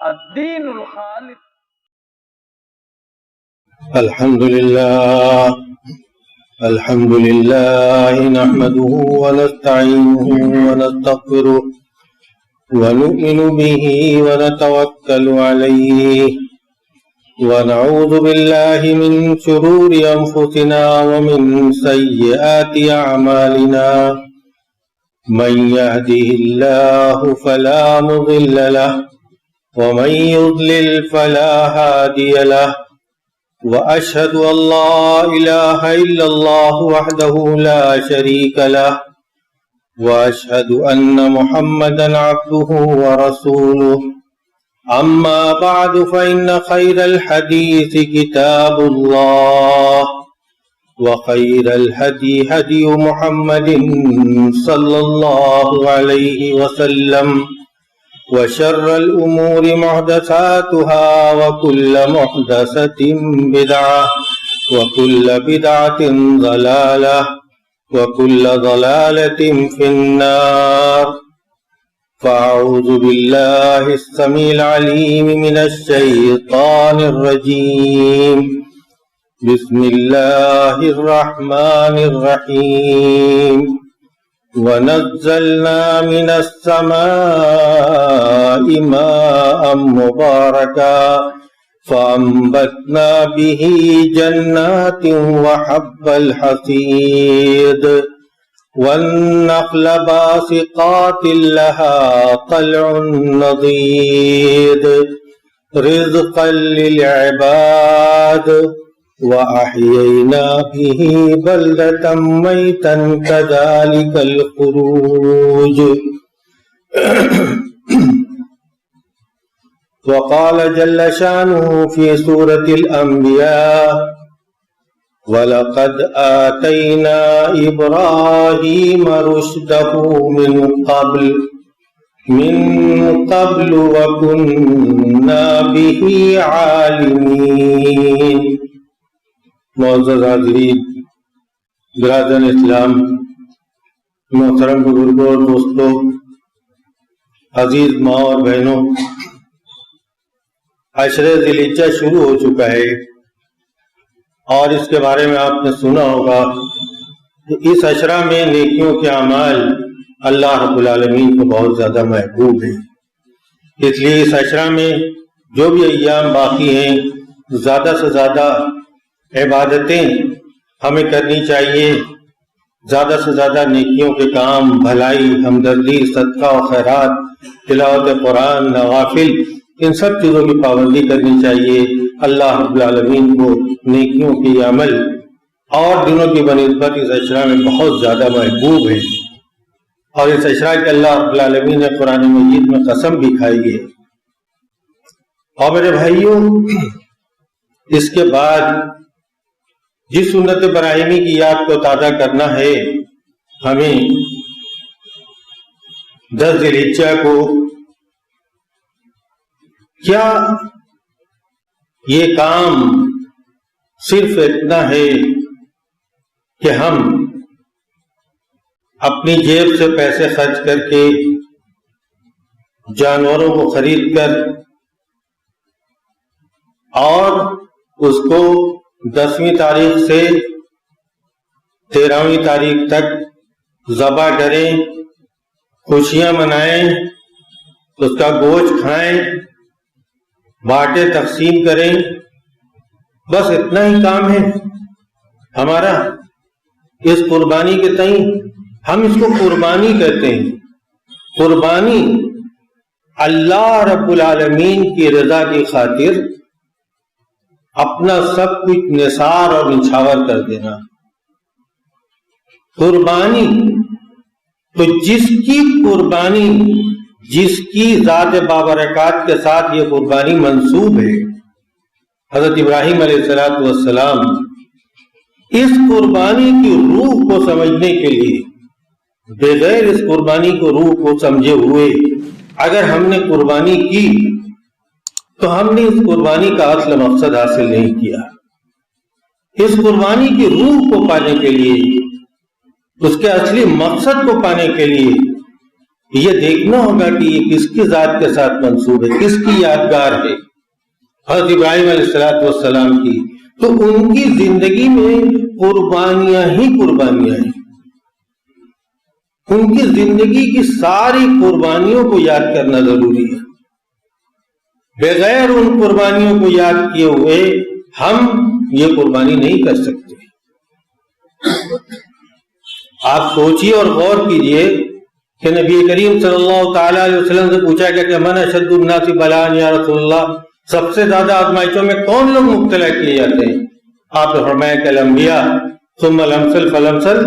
الدین الخالص. الحمد لله نحمده ونستعينه ونستغفره ونؤمن به ونتوكل عليه ونعوذ بالله من شرور أنفسنا ومن سيئات أعمالنا من يهده الله فلا مضل له ومن يضلل فلا هادي له وأشهد أن لا إله إلا الله وحده لا شريك له وأشهد أن محمدا عبده ورسوله. أما بعد فإن خير الحديث كتاب الله وخير الهدي هدي محمد صلى الله عليه وسلم وشر الأمور محدثاتها وكل محدثة بدعة وكل بدعة ضلالة وكل ضلالة في النار. فأعوذ بالله السميع العليم من الشيطان الرجيم. بسم الله الرحمن الرحيم. ونزلنا من السماء ماء مباركا فأنبتنا به جنات وحب الحصيد والنخل باسقات لها طلع نضيد رزقا للعباد وأحيينا به بلدة ميتا كذلك الخروج. وقال جل شانه في سورة الأنبياء وَلَقَدْ آتَيْنَا إِبْرَاهِيمَ رُشْدَهُ مِنْ قَبْلُ وَكُنَّا بِهِ عَالِمِينَ. معزز حاضرین، برادران اسلام، محترم بزرگوں اور دوستوں، عزیز ماں اور بہنوں، عشرہ ذی الحجہ شروع ہو چکا ہے اور اس کے بارے میں آپ نے سنا ہوگا کہ اس عشرہ میں نیکیوں کے اعمال اللہ رب العالمین کو بہت زیادہ محبوب ہیں. اس لیے اس عشرہ میں جو بھی ایام باقی ہیں زیادہ سے زیادہ عبادتیں ہمیں کرنی چاہیے، زیادہ سے زیادہ نیکیوں کے کام، بھلائی، ہمدردی، صدقہ و خیرات، تلاوت قرآن، نوافل، ان سب چیزوں کی پابندی کرنی چاہیے. اللہ رب العالمین کو نیکیوں کی عمل اور دنوں کی بنسبت اس عشرہ میں بہت زیادہ محبوب ہے، اور اس عشرہ کے اللہ رب العالمین نے قرآن مجید میں قسم بھی کھائی ہے. اور میرے بھائیوں، اس کے بعد جس سنت ابراہیمی کی یاد کو تازہ کرنا ہے، ہمیں 10 ذی الحجہ کو کیا یہ کام صرف اتنا ہے کہ ہم اپنی جیب سے پیسے خرچ کر کے جانوروں کو خرید کر اور اس کو 10ویں تاریخ سے 13ویں تاریخ تک ذبح کریں، خوشیاں منائیں، اس کا گوشت کھائیں، بانٹے تقسیم کریں، بس اتنا ہی کام ہے ہمارا اس قربانی کے تئیں؟ ہم اس کو قربانی کہتے ہیں. قربانی اللہ رب العالمین کی رضا کی خاطر اپنا سب کچھ نثار اور نچھاور کر دینا. قربانی تو جس کی قربانی، جس کی ذات بابرکات کے ساتھ یہ قربانی منسوب ہے، حضرت ابراہیم علیہ السلام، اس قربانی کی روح کو سمجھنے کے لیے بغیر اس قربانی کو روح کو سمجھے ہوئے اگر ہم نے قربانی کی تو ہم نے اس قربانی کا اصل مقصد حاصل نہیں کیا. اس قربانی کی روح کو پانے کے لیے، اس کے اصلی مقصد کو پانے کے لیے یہ دیکھنا ہوگا کہ یہ کس کی ذات کے ساتھ منسوب ہے، کس کی یادگار ہے، حضرت ابراہیم علیہ السلام کی. تو ان کی زندگی میں قربانیاں ہی قربانیاں ہیں. ان کی زندگی کی ساری قربانیوں کو یاد کرنا ضروری ہے. بغیر ان قربانیوں کو یاد کیے ہوئے ہم یہ قربانی نہیں کر سکتے. آپ سوچئے اور غور کیجئے کہ نبی کریم صلی اللہ تعالی علیہ وسلم سے پوچھا گیا کہ من اشد الناس بلاء یا رسول اللہ، سب سے زیادہ آزمائشوں میں کون لوگ مبتلا کیے جاتے ہیں؟ آپ نے فرمایا کہ الانبیاء ثم الامثل فالامثل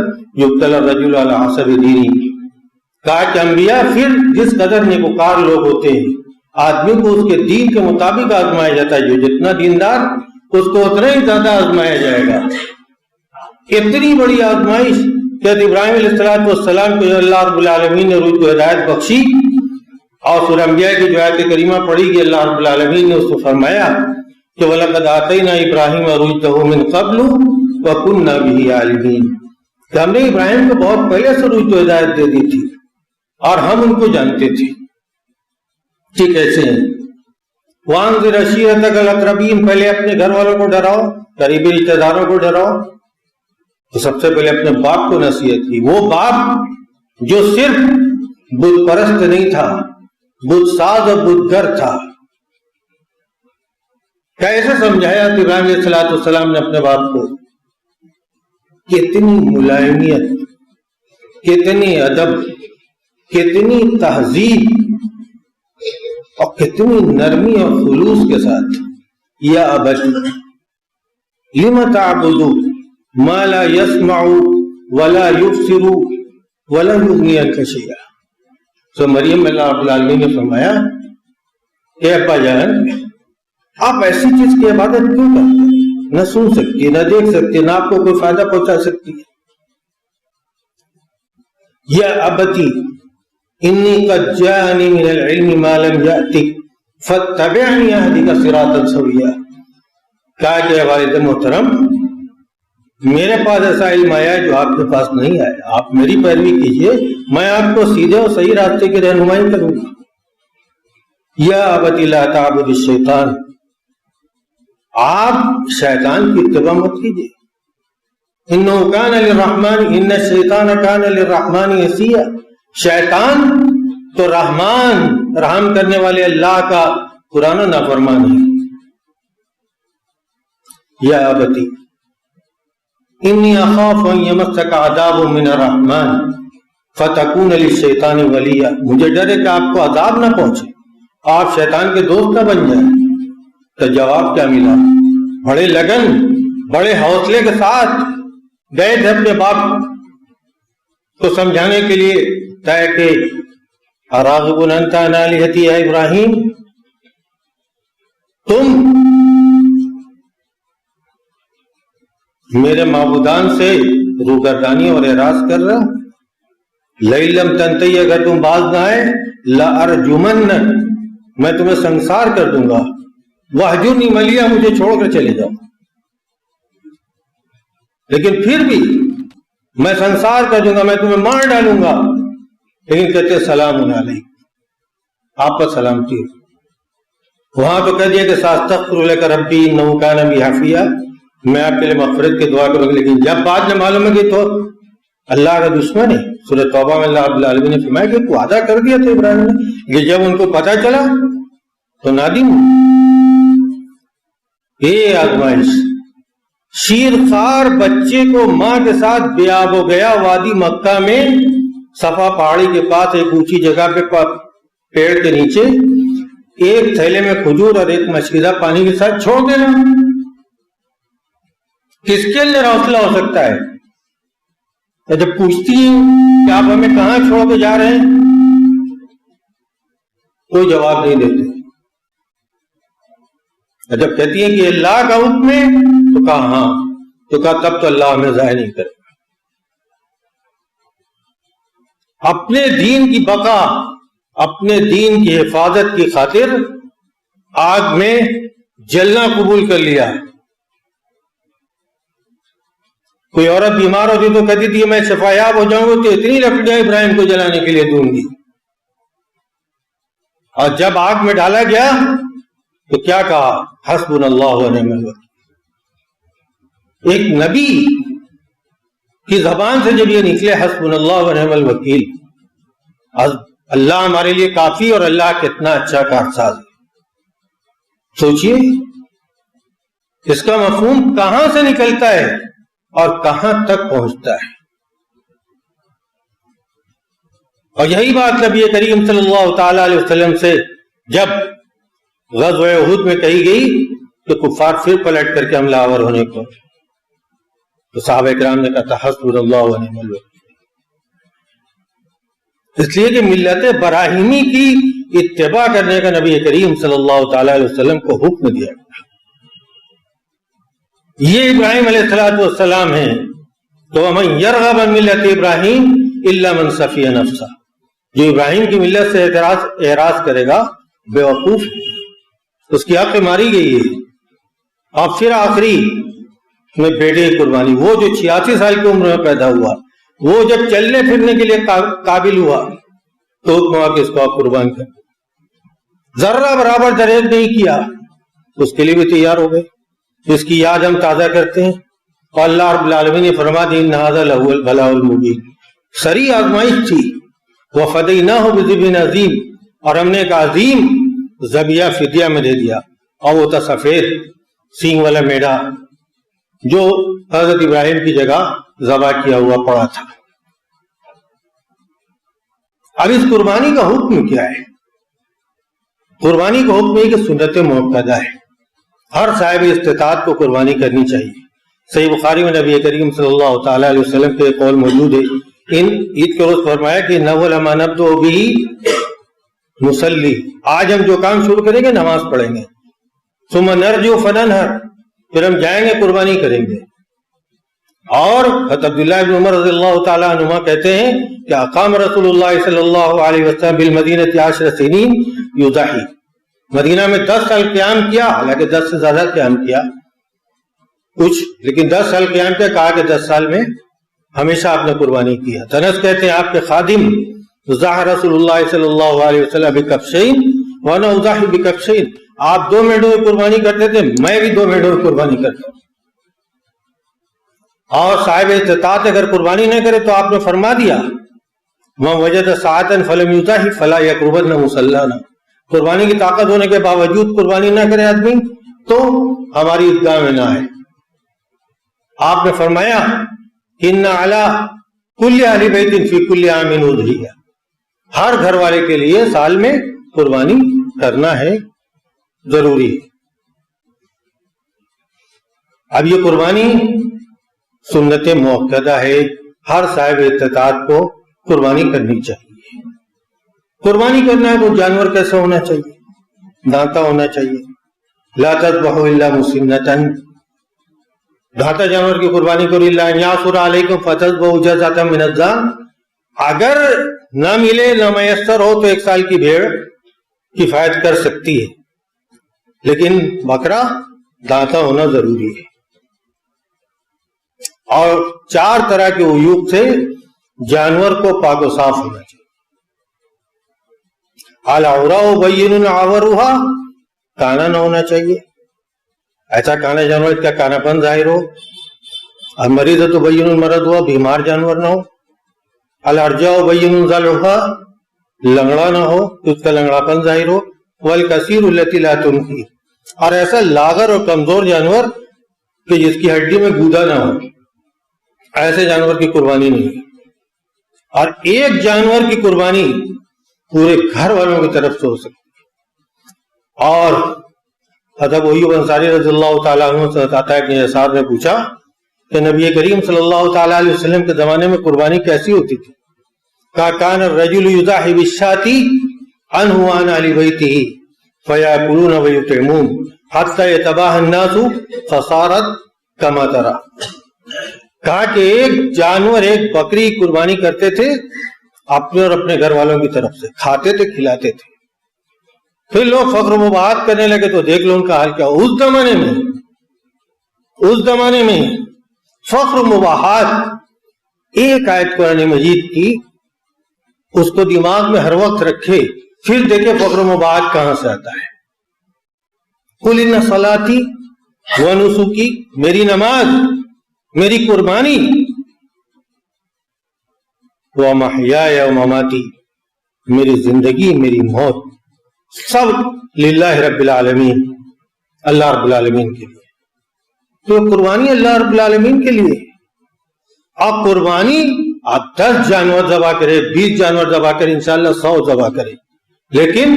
یبتلی الرجل علی حسب دینہ. کہا کہ انبیاء پھر جس قدر نیکوکار لوگ ہوتے ہیں آدمی کو اس کے دین کے مطابق آزمایا جاتا ہے. جو جتنا دیندار اس کو اتنا ہی زیادہ آزمایا جائے گا. اتنی بڑی آزمائش کہ ابراہیم علیہ السلام کو اللہ رب العالمین نے روح کو ہدایت بخشی اور سورہ انبیاء کی جو آیت کریمہ پڑھی کہ اللہ رب العالمین نے اس کو فرمایا کہ وَلَقَدْ آتَيْنَا إِبْرَاهِيمَ رُشْدَهُ مِنْ قَبْلُ وَكُنَّا بِهِ عَالِمِينَ، کہ ہم نے ابراہیم کو بہت پہلے سے روح کو ہدایت دے دی تھی اور ہم ان کو جانتے تھے. ٹھیک ایسے ہیں وَأَنذِرْ عَشِيرَتَكَ الْأَقْرَبِينَ، پہلے اپنے گھر والوں کو ڈراؤ، قریبی رشتہ داروں کو ڈراؤ. تو سب سے پہلے اپنے باپ کو نصیحت کی. وہ باپ جو صرف بت پرست نہیں تھا، بت ساز اور بت گر تھا. کیسے سمجھایا ابراہیم علیہ السلام نے اپنے باپ کو؟ کتنی ملائمیت، کتنی ادب، کتنی تہذیب اور کتنی نرمی اور خلوص کے ساتھ. یا ابتی لم تعبد ما لا يسمع ولا يبصر ولا يغني عنك شيئا. تو مریم اللہ رب العالمین نے فرمایا اے ابا جان، آپ ایسی چیز کی عبادت کیوں کرتے ہیں؟ نہ سن سکتی، نہ دیکھ سکتی، نہ آپ کو کوئی فائدہ پہنچا سکتی ہے. یا ابتی انی قد جاءنی من العلم ما لم یأتک فاتبعنی اہدک صراطا سویا. کہا کہ والد محترم، میرے پاس ایسا علم آیا ہے جو آپ کے پاس نہیں آیا، آپ میری پیروی کیجئے، میں آپ کو سیدھے اور صحیح راستے کی رہنمائی کروں گا. یا ابت لا تعبد الشیطان، آپ شیطان کی اتباع مت کیجئے. انہ کان للرحمن ان الشیطان کان للرحمن عصیا، شیطان تو رحمان رحم کرنے والے اللہ کا پرانا نافرمان ہے. یا ابتی انی اخاف ان یمسک عذاب من الرحمن فتکون للشیطان ولیا، مجھے ڈر ہے کہ آپ کو عذاب نہ پہنچے، آپ شیطان کے دوست نہ بن جائیں. تو جواب کیا ملا؟ بڑے لگن، بڑے حوصلے کے ساتھ گئے تھے اپنے باپ کو سمجھانے کے لیے طے کہ اراغب انت عن آلہتی یا ابراہیم، تم میرے معبودان سے روگردانی اور اعراض کر رہا. لئن لم تنتہی، اگر تم باز نہ آئے، لارجمنک، میں تمہیں سنسار کر دوں گا. واہجرنی ملیہ، مجھے چھوڑ کر چلے جاؤ. لیکن پھر بھی میں سنسار کر دوں گا، میں تمہیں مار ڈالوں گا. لیکن کہتے سلام علیک، آپ پر سلامتی. وہاں تو کہہ دیا کہ ساستغفر لک ربی انہ کان بی حفیہ، میں آپ کے لیے مغفرت کی دعا کروں گا. لیکن جب بعد میں معلوم ہے کہ تو اللہ کا دشمن ہے، سورہ توبہ میں اللہ رب العالمین نے فرمایا کہ وعدہ کر دیا تھا ابراہیم نے، کہ جب ان کو پتہ چلا تو نادم. یہ آزمائش، شیرخوار بچے کو ماں کے ساتھ بے آب و گیا وادی مکہ میں صفا پہاڑی کے پاس ایک اونچی جگہ پہ پیڑ کے نیچے ایک تھیلے میں کھجور اور ایک مشکیزہ پانی کے ساتھ چھوڑ دینا، کس کے لیے حوصلہ ہو سکتا ہے؟ جب پوچھتی ہیں کہ آپ ہمیں کہاں چھوڑ کے جا رہے ہیں، کوئی جواب نہیں دیتے. جب کہتی ہیں کہ اللہ کا حکم ہے تو کہا ہاں، تو کہا تب تو اللہ ہمیں ضائع نہیں کرے. اپنے دین کی بقا، اپنے دین کی حفاظت کی خاطر آگ میں جلنا قبول کر لیا. کوئی عورت بیمار ہوتی تو کہتی تھی میں شفایاب ہو جاؤں گی تو اتنی لکڑیاں ابراہیم کو جلانے کے لیے دوں گی. اور جب آگ میں ڈالا گیا تو کیا کہا؟ حسبنا اللہ و نعم الوکیل. ایک نبی کی زبان سے جب یہ نکلے حسبنا اللہ و نعم الوکیل، اللہ ہمارے لیے کافی اور اللہ کتنا اچھا کارساز ہے. سوچئے اس کا مفہوم کہاں سے نکلتا ہے اور کہاں تک پہنچتا ہے. اور یہی بات نبی کریم صلی اللہ تعالی علیہ وسلم سے جب غزوہ احد میں کہی گئی تو کفار پھر پلٹ کر کے حملہ آور ہونے کو، تو صحابہ کرام نے کہا حسبنا اللہ و نعم الوکیل. اس لیے کہ ملت ابراہیمی کی اتباع کرنے کا نبی کریم صلی اللہ تعالی علیہ وسلم کو حکم دیا گیا. یہ ابراہیم علیہ السلام ہیں. تو وَمَن يَرْغَبَ عَن مِلَّةِ إِبْرَاهِيمَ إِلَّا مَن سَفِيَ نَفْسَهُ، جو ابراہیم کی ملت سے اعراض کرے گا بے وقوف، اس کی حق ماری گئی ہے. اور پھر آخری میں بیٹے کی قربانی، وہ جو 86 سال کی عمر میں پیدا ہوا، وہ جب چلنے پھرنے کے لیے قابل ہوا تو حکم ہوا کہ اس کو آپ قربان کریں. ذرہ برابر درج نہیں کیا تو اس کے لیے بھی تیار ہو گئے. اس کی یاد ہم تازہ کرتے ہیں. اور اللہ رب العالمین نے فرما دی ان ھذا لہو البلاء المبین، سری آزمائش تھی. وفدیناہ بذبح عظیم، اور ہم نے ایک عظیم ذبیحہ فدیہ میں دے دیا، اور وہ تھا سفید سینگ والا میڑا جو حضرت ابراہیم کی جگہ ذبح کیا ہوا پڑا تھا. اب اس قربانی کا حکم کیا ہے؟ قربانی کا حکم ہے کہ سنت موقدہ ہے. ہر صاحب استطاعت کو قربانی کرنی چاہیے. صحیح بخاری میں نبی کریم صلی اللہ تعالی علیہ وسلم کے قول موجود ہے. عید کے روز فرمایا کہ نول ما نبدأ به نصلی، آج ہم جو کام شروع کریں گے نماز پڑھیں گے. ثم نرجع فننحر، پھر ہم جائیں گے قربانی کریں گے. اور حضرت عبداللہ بن عمر رضی اللہ تعالیٰ عنہما کہتے ہیں کہ اقام رسول اللہ صلی اللہ علیہ وسلم بالمدینہ 10 سنین یضحی، مدینہ میں 10 سال قیام کیا، حالانکہ 10 سے زیادہ قیام کیا کچھ، لیکن 10 سال قیام کیا. کہا کہ 10 سال میں ہمیشہ آپ نے قربانی کیا. انس کہتے ہیں آپ کے خادم ضحى رسول اللہ صلی اللہ علیہ وسلم بکبشین وانا اضحی بکبشین، آپ 2 میڑوں کی قربانی کرتے تھے، میں بھی 2 میڑوں کی قربانی کرتا ہوں. اور صاحب استطاعت اگر قربانی نہ کرے تو آپ نے فرما دیا من وجد ساعتا فلم یضحی فلا یقربن مصلانا، قربانی کی طاقت ہونے کے باوجود قربانی نہ کرے آدمی تو ہماری عیدگاہ میں نہ آئے. آپ نے فرمایا ان علی کل اہل بیت فی کل عام اضحیہ، ہر گھر والے کے لیے سال میں قربانی کرنا ہے، ضروری ہے. اب یہ قربانی سنت موقدہ ہے، ہر صاحب استطاعت کو قربانی کرنی چاہیے. قربانی کرنا ہے تو جانور کیسا ہونا چاہیے؟ دانتا ہونا چاہیے. لا تذبحوا الا مسنۃ، دھاتا جانور کی قربانی کرو. الا ان یعثر علیکم فتذبحوا جزءا من الضأن، اگر نہ ملے نہ میسر ہو تو 1 سال کی بھیڑ کفایت کر سکتی ہے، لیکن بکرا دانتا ہونا ضروری ہے. اور 4 طرح کے عیوب سے جانور کو پاک و صاف ہونا چاہیے. العوراء بین عورها، کانا نہ ہونا چاہیے، ایسا کانا جانور کا کانا پن ظاہر ہو. المریض تو بین المرض ہوا، بیمار جانور نہ ہو. الارجاء بین ضلعها، لنگڑا نہ ہو تو اس کا لنگڑا پن ظاہر ہو. والکثیر التی لا تنقی، اور ایسا لاغر اور کمزور جانور کہ جس کی ہڈی میں گودا نہ ہو، ایسے جانور کی قربانی نہیں. اور ایک جانور کی قربانی پورے گھر والوں کی طرف سے ہو سکتی ہے. اور حضرت ایوب انصاری رضی اللہ تعالیٰ عنہ سے عطا ابن یسار نے پوچھا کہ نبی کریم صلی اللہ تعالیٰ علیہ وسلم کے زمانے میں قربانی کیسی ہوتی تھی؟ کہا کان الرجل یضحی بالشاۃ عنہ وعن اہل بیتہ فیاکلون ویطعمون حتی یتباہی الناس فصارت کما تری. کہا کہ ایک جانور، ایک بکری قربانی کرتے تھے اپنے اور اپنے گھر والوں کی طرف سے، کھاتے تھے کھلاتے تھے. پھر لوگ فخر و مباحت کرنے لگے تو دیکھ لو ان کا حال کیا. اس زمانے میں فخر و مباحت، ایک آیت قرآن مجید کی اس کو دماغ میں ہر وقت رکھے پھر دیکھیں فقر و مباحت کہاں سے آتا ہے. قل ان صلاتی و نسکی، میری نماز، میری قربانی، و محیای و مماتی، میری زندگی، میری موت، سب للہ رب العالمین، اللہ رب العالمین کے لیے. تو قربانی اللہ رب العالمین کے لیے. آپ قربانی آپ 10 جانور ذبح کریں، 20 جانور ذبح کریں، انشاءاللہ 100 ذبح کریں، لیکن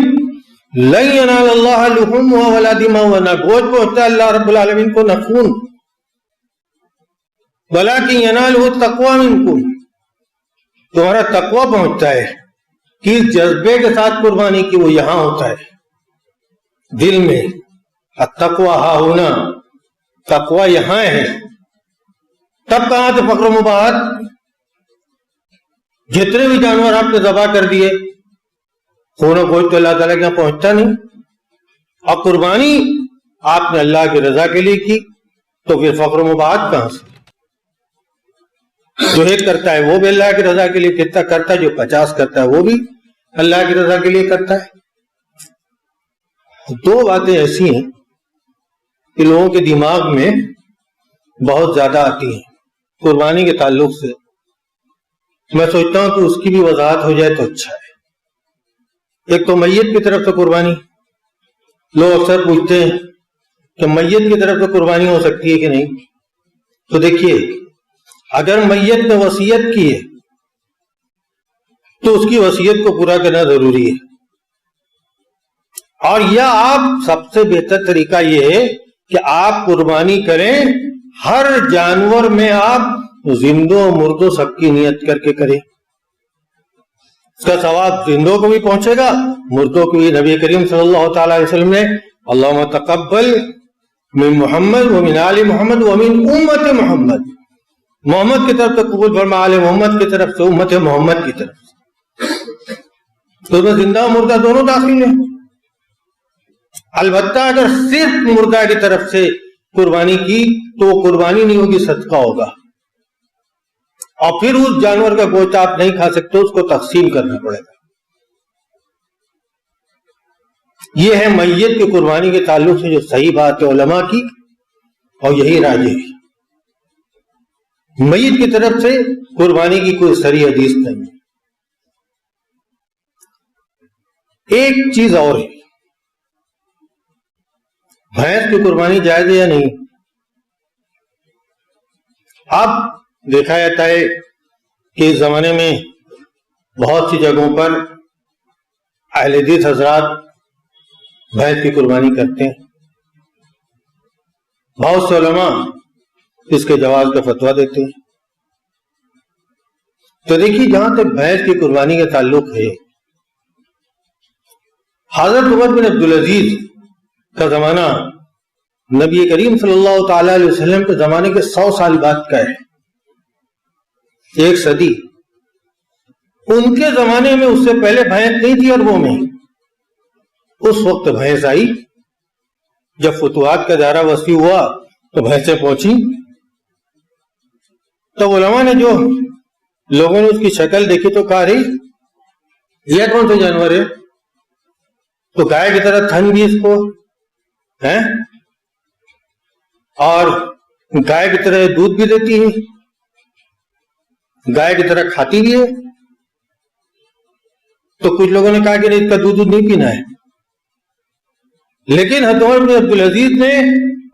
لن ینال اللہ لحومها ولا دماؤها، نہ گوشت پہنچتا ہے اللہ رب العالمین کو، نہ خون، ولکن ینالہ التقوی منکم، تمہارا تقوی پہنچتا ہے. کس جذبے کے ساتھ قربانی کی، وہ یہاں ہوتا ہے دل میں. التقوی ہا ہونا، تقوی یہاں ہے. تب کہاں سے فقر و مباحت؟ جتنے بھی جانور آپ نے ذبح کر دیے، خون و گوشت تو اللہ تعالیٰ کے یہاں پہنچتا نہیں. اور قربانی آپ نے اللہ کی رضا کے لیے کی، تو پھر فقر و مباحت کہاں سے؟ جو ایک کرتا ہے وہ بھی اللہ کی رضا کے لیے کتنا کرتا ہے، جو 50 کرتا ہے وہ بھی اللہ کی رضا کے لیے کرتا ہے. 2 باتیں ایسی ہیں کہ لوگوں کے دماغ میں بہت زیادہ آتی ہیں قربانی کے تعلق سے. میں سوچتا ہوں کہ اس کی بھی وضاحت ہو جائے تو اچھا ہے. ایک تو میت کی طرف سے قربانی. لوگ اکثر پوچھتے ہیں کہ میت کی طرف سے قربانی ہو سکتی ہے کہ نہیں. تو دیکھیے، اگر میت نے وصیت کی ہے تو اس کی وصیت کو پورا کرنا ضروری ہے. اور یا آپ سب سے بہتر طریقہ یہ ہے کہ آپ قربانی کریں، ہر جانور میں آپ زندوں مردوں سب کی نیت کر کے کریں. اس کا ثواب زندوں کو بھی پہنچے گا، مردوں کو بھی. نبی کریم صلی اللہ تعالی علیہ وسلم نے اللہم تقبل من محمد ومن آل محمد ومن امت محمد، محمد کی طرف سے قبول فرما، آل محمد کی طرف سے، امت محمد کی طرف سے. تو اس میں زندہ و مردہ دونوں داخل ہیں. البتہ اگر صرف مردہ کی طرف سے قربانی کی تو قربانی نہیں ہوگی، صدقہ ہوگا. اور پھر اس جانور کا گوشت آپ نہیں کھا سکتے، اس کو تقسیم کرنا پڑے گا. یہ ہے میت کی قربانی کے تعلق سے جو صحیح بات ہے علماء کی، اور یہی راجح ہے. میت کی طرف سے قربانی کی کوئی صریح حدیث نہیں ہے. ایک چیز اور ہے، بھینس کی قربانی جائز ہے یا نہیں؟ اب دیکھا جاتا ہے کہ اس زمانے میں بہت سی جگہوں پر اہل حدیث حضرات بھینس کی قربانی کرتے ہیں. بہت سے علماء اس کے جواز کا فتویٰ دیتے ہیں. تو دیکھیے، جہاں تک بھینس کی قربانی کا تعلق ہے، حضرت عمر بن عبدالعزیز کا زمانہ نبی کریم صلی اللہ تعالی علیہ وسلم کے زمانے کے 100 سال بعد کا ہے، 1 صدی. ان کے زمانے میں اس سے پہلے بھینس نہیں تھی عربوں میں. اس وقت بھینس آئی. جب فتوحات کا دائرہ وسیع ہوا تو بھینسیں پہنچی. تو علماء نے، جو لوگوں نے اس کی شکل دیکھی تو کہا، رہی یہ کون سے جانور ہے؟ تو گائے کی طرح تھن بھی اس کو ہے، اور گائے کی طرح دودھ بھی دیتی ہے، گائے کی طرح کھاتی بھی ہے. تو کچھ لوگوں نے کہا کہ نہیں، اس کا دودھ نہیں پینا ہے. لیکن حضرت عمر بن عبدالعزیز نے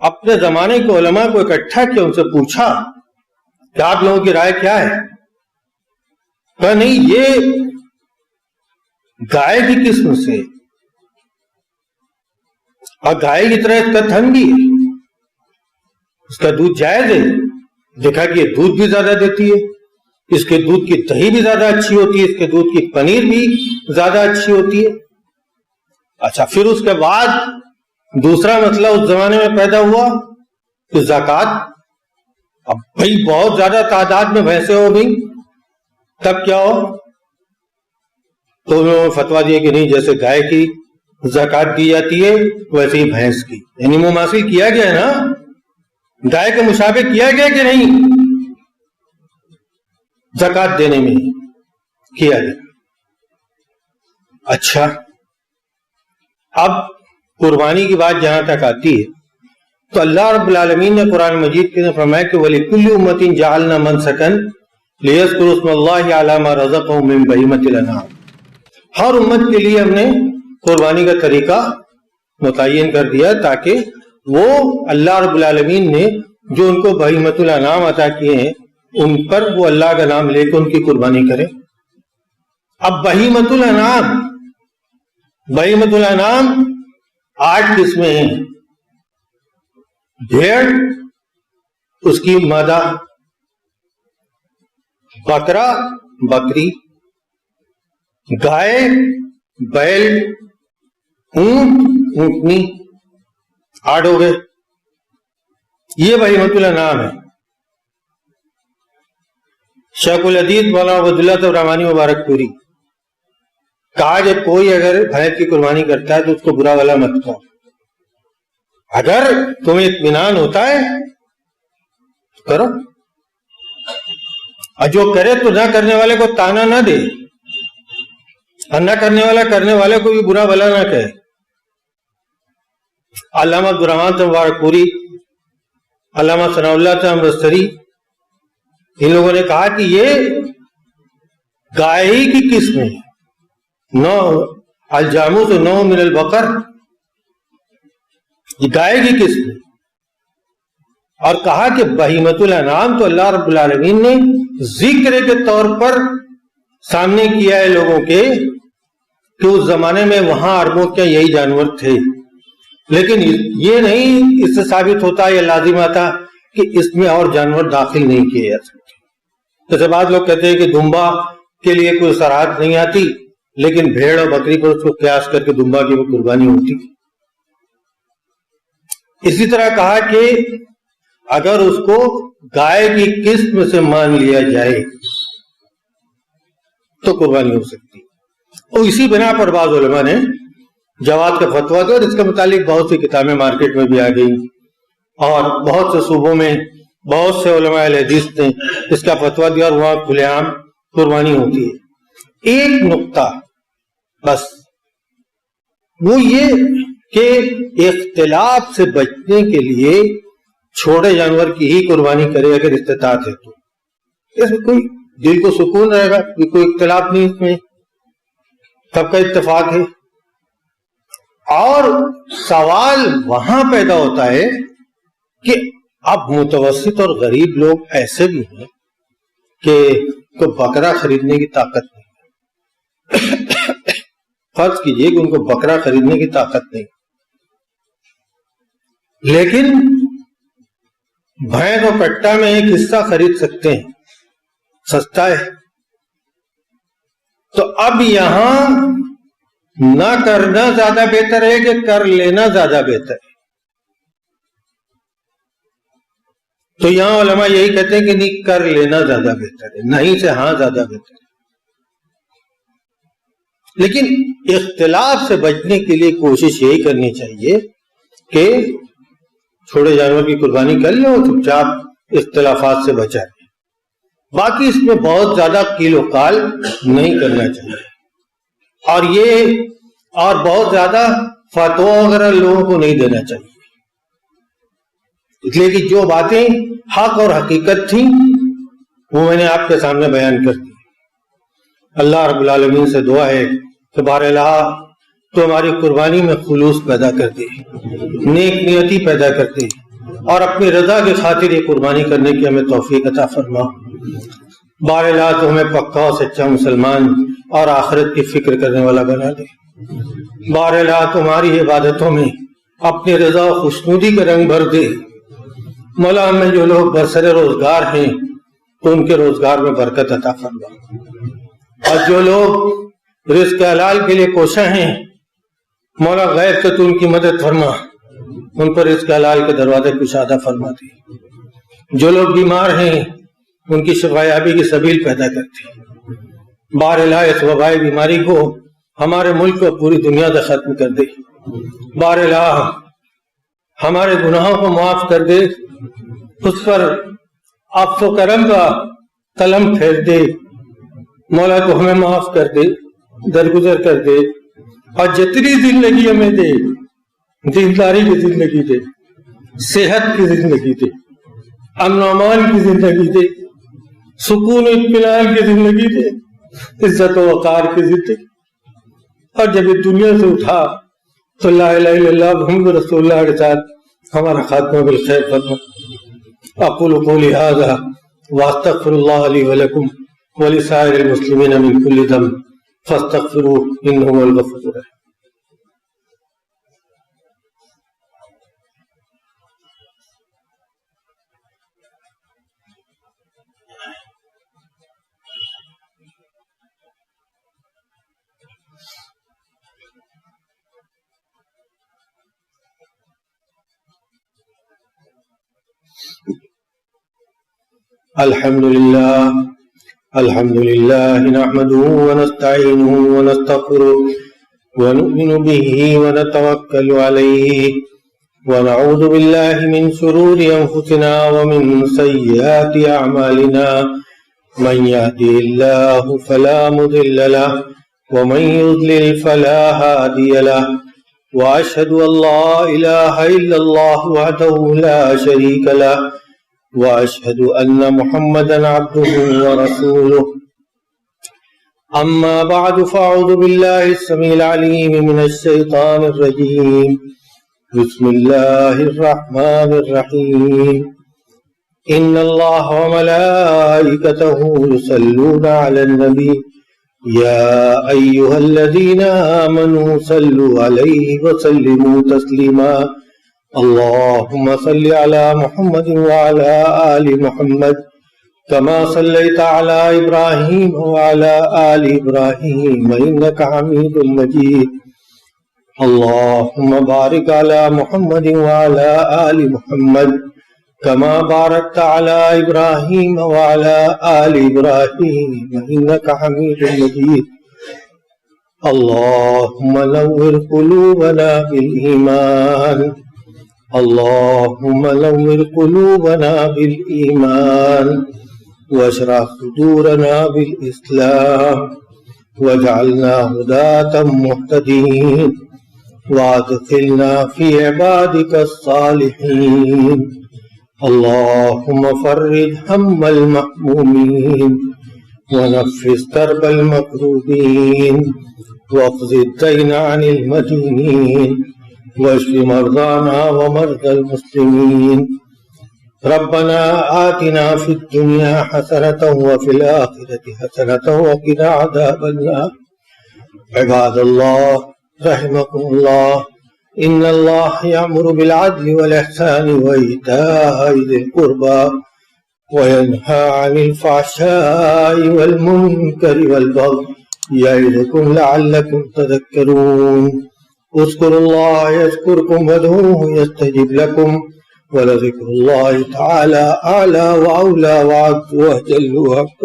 اپنے زمانے کے علماء کو اکٹھا کیا، ان سے پوچھا کہ آپ لوگوں کی رائے کیا ہے؟ کہا نہیں، یہ گائے کی قسم سے، اور گائے کی طرح اس کا تھن بھی ہے، اس کا دودھ جائز ہے. دیکھا کہ یہ دودھ بھی زیادہ دیتی ہے، اس کے دودھ کی دہی بھی زیادہ اچھی ہوتی ہے، اس کے دودھ کی پنیر بھی زیادہ اچھی ہوتی ہے. اچھا، پھر اس کے بعد دوسرا مسئلہ اس زمانے میں پیدا ہوا کہ زکوٰۃ. اب بھائی بہت زیادہ تعداد میں بھینسیں ہو گئی، تب کیا ہو؟ تو انہوں نے فتویٰ دیا کہ نہیں، جیسے گائے کی زکوٰۃ دی جاتی ہے ویسے ہی بھینس کی. یعنی مماثل کیا گیا ہے نا، گائے کے مشابہ کیا گیا کہ نہیں؟ زکوٰۃ دینے میں کیا گیا. اچھا، اب قربانی کی بات جہاں تک آتی ہے تو اللہ رب العالمین نے قرآن مجید کے فرمایا کہ وَلِكُلِّ أُمَّةٍ جَعَلْنَا مَنْسَكًا لِيَذْكُرُوا اسْمَ اللَّهِ عَلَىٰ مَا رَزَقَهُم مِّن بَهِيمَةِ الْأَنْعَامِ، ہر امت کے لیے ہم نے قربانی کا طریقہ متعین کر دیا تاکہ وہ اللہ رب العالمین نے جو ان کو بہیمۃ الانعام عطا کیے ہیں ان پر وہ اللہ کا نام لے کے ان کی قربانی کرے۔ اب بہیمۃ الانعام 8 قسمیں ہیں۔ بھیڑ، اس کی مادہ، بکرا، بکری، گائے، بیل، اونٹ، اونٹنی، 8 ہو گئے۔ یہ بہیمۃ الانعام ہے۔ شیخ الحدیث مولانا عبداللہ الرحمانی مبارک پوری کہا کہ کوئی اگر بھینس کی قربانی کرتا ہے تو اس کو برا والا مت کہو، اگر تمہیں اطمینان ہوتا ہے کرو، اور جو کرے تو نہ کرنے والے کو تانا نہ دے، اور نہ کرنے والا کرنے والے کو بھی برا بھلا نہ کہے۔ علامہ عبدالرحمان مبارک پوری، علامہ ثناء اللہ امرتسری، ان لوگوں نے کہا کہ یہ گائے ہی کی قسم ہے، نو الجاموس نو من البقر، یہ گائے کی قسم ہے۔ اور کہا کہ بہیمۃ الانعام تو اللہ رب العالمین نے ذکر کے طور پر سامنے کیا ہے لوگوں کے کہ اس زمانے میں وہاں عربوں کے یہی جانور تھے، لیکن یہ نہیں اس سے ثابت ہوتا یا لازم آتا کہ اس میں اور جانور داخل نہیں کیے جا سکتے۔ جیسے بعض لوگ کہتے ہیں کہ دمبا کے لیے کوئی سرحد نہیں آتی، لیکن بھیڑ اور بکری پر اس کو قیاس کر کے دمبا کی وہ قربانی ہوتی۔ اسی طرح کہا کہ اگر اس کو گائے کی قسم سے مان لیا جائے تو قربانی ہو سکتی۔ اور اسی بنا پر بعض علماء نے جواز کا فتویٰ دیا، اور اس کے متعلق بہت سی کتابیں مارکیٹ میں بھی آ گئی، اور بہت سے صوبوں میں بہت سے علماء اہل حدیث نے اس کا فتویٰ دیا، اور وہاں کھلے عام قربانی ہوتی ہے۔ ایک نقطہ بس وہ یہ کہ اختلاف سے بچنے کے لیے چھوٹے جانور کی ہی قربانی کرے اگر استطاعت ہے تو، اس میں کوئی دل کو سکون رہے گا، کوئی اختلاف نہیں، اس میں سب کا اتفاق ہے۔ اور سوال وہاں پیدا ہوتا ہے کہ اب متوسط اور غریب لوگ ایسے بھی ہیں کہ تو بکرا خریدنے کی طاقت نہیں، فرض کیجئے کہ ان کو بکرا خریدنے کی طاقت نہیں، لیکن بھینس اور کٹا میں ایک حصہ خرید سکتے ہیں، سستا ہے۔ تو اب یہاں نہ کرنا زیادہ بہتر ہے کہ کر لینا زیادہ بہتر ہے؟ تو یہاں علماء یہی کہتے ہیں کہ نہیں، کر لینا زیادہ بہتر ہے، نہیں سے ہاں زیادہ بہتر ہے۔ لیکن اختلاف سے بچنے کے لیے کوشش یہی کرنی چاہیے کہ چھوٹے جانور کی قربانی کر لیں اور چپ چاپ اختلافات سے بچا لیں، باقی اس میں بہت زیادہ کیل و کال نہیں کرنا چاہیے، اور بہت زیادہ فتویٰ وغیرہ لوگوں کو نہیں دینا چاہیے، اس لیے کہ جو باتیں حق اور حقیقت تھیں وہ میں نے آپ کے سامنے بیان کر دی۔ اللہ رب العالمین سے دعا ہے کہ بار الہ تو ہماری قربانی میں خلوص پیدا کر دے، نیک نیتی پیدا کر دے، اور اپنی رضا کی خاطر یہ قربانی کرنے کی ہمیں توفیق عطا فرما۔ بار الہ تو ہمیں پکا اور سچا مسلمان اور آخرت کی فکر کرنے والا بنا دے۔ بار الہ تمہاری عبادتوں میں اپنی رضا و خوشنودی کا رنگ بھر دے۔ مولا ہمیں جو لوگ برسر روزگار ہیں تو ان کے روزگار میں برکت عطا فرما، اور جو لوگ رزق حلال کے لیے کوشاں ہیں مولا غیب سے تو ان کی مدد فرما، ان پر رزق حلال کے دروازے کشادہ فرما دے۔ جو لوگ بیمار ہیں ان کی شفا یابی کی سبیل پیدا کرتے۔ بار الہ اس وبائی بیماری کو ہمارے ملک اور پوری دنیا سے ختم کر دے۔ بار الہ ہمارے گناہوں کو معاف کر دے، اس پر عفو و کرم کا قلم پھیر دے۔ مولا تو ہمیں معاف کر دے، درگزر کر دے، اور جتنی زندگی ہمیں دے، دینداری کی زندگی دے، صحت کی زندگی دے، امن و امان کی زندگی دے، سکون و اطمینان کی زندگی دے، عزت و وقار کی زندگی. اور جب یہ دنیا سے اٹھا تو لا الہ الا اللہ محمد رسول اللہ کے ساتھ ہمارا خاتمہ بالخیر فرما. اقول قولی ھذا واستغفر اللہ لی ولکم ولسائر المسلمین من کل ذنب فاستغفروه انه هو الغفور الرحیم. الحمد لله نحمده ونستعينه ونستغفره ونؤمن به ونتوكل عليه ونعوذ بالله من شرور أنفسنا ومن سيئات أعمالنا من يهده الله فلا مضل له ومن يضلل فلا هادي له وأشهد أن لا إله إلا الله وحده لا شريك له وأشهد أن محمدا عبده ورسوله. أما بعد فأعوذ بالله السميع العليم من الشيطان الرجيم. بسم الله الرحمن الرحيم. إن الله وملائكته يصلون على النبي يا أيها الذين آمنوا صلوا عليه وسلموا تسليما. اللهم صل على محمد وعلى آل محمد كما صليت على إبراهيم وعلى آل إبراهيم إنك حميد مجيد. اللهم بارك على محمد وعلى آل محمد كما باركت على إبراهيم وعلى آل إبراهيم إنك حميد مجيد. اللهم نور قلوبنا بالإيمان. اللهم نور قلوبنا بالإيمان واشرح صدورنا بالإسلام واجعلنا هداة مهتدين وادخلنا في عبادك الصالحين. اللهم فرج هم المهمومين ونفس كرب المكروبين واقض الدين عن المدينين واشف مرضانا ومرضى المسلمين. ربنا آتنا في الدنيا حسنة وفي الآخرة حسنة وقنا عذاب النار. عباد الله رحمكم الله، إن الله يأمر بالعدل والإحسان وإيتاء ذي القربى وينهى عن الفحشاء والمنكر والبغي يعظكم لعلكم تذكرون. اذكروا الله يذكركم وادعوه يستجب لكم ولذكر الله تعالى أعلى وأولى وأعز وأجل وأكبر.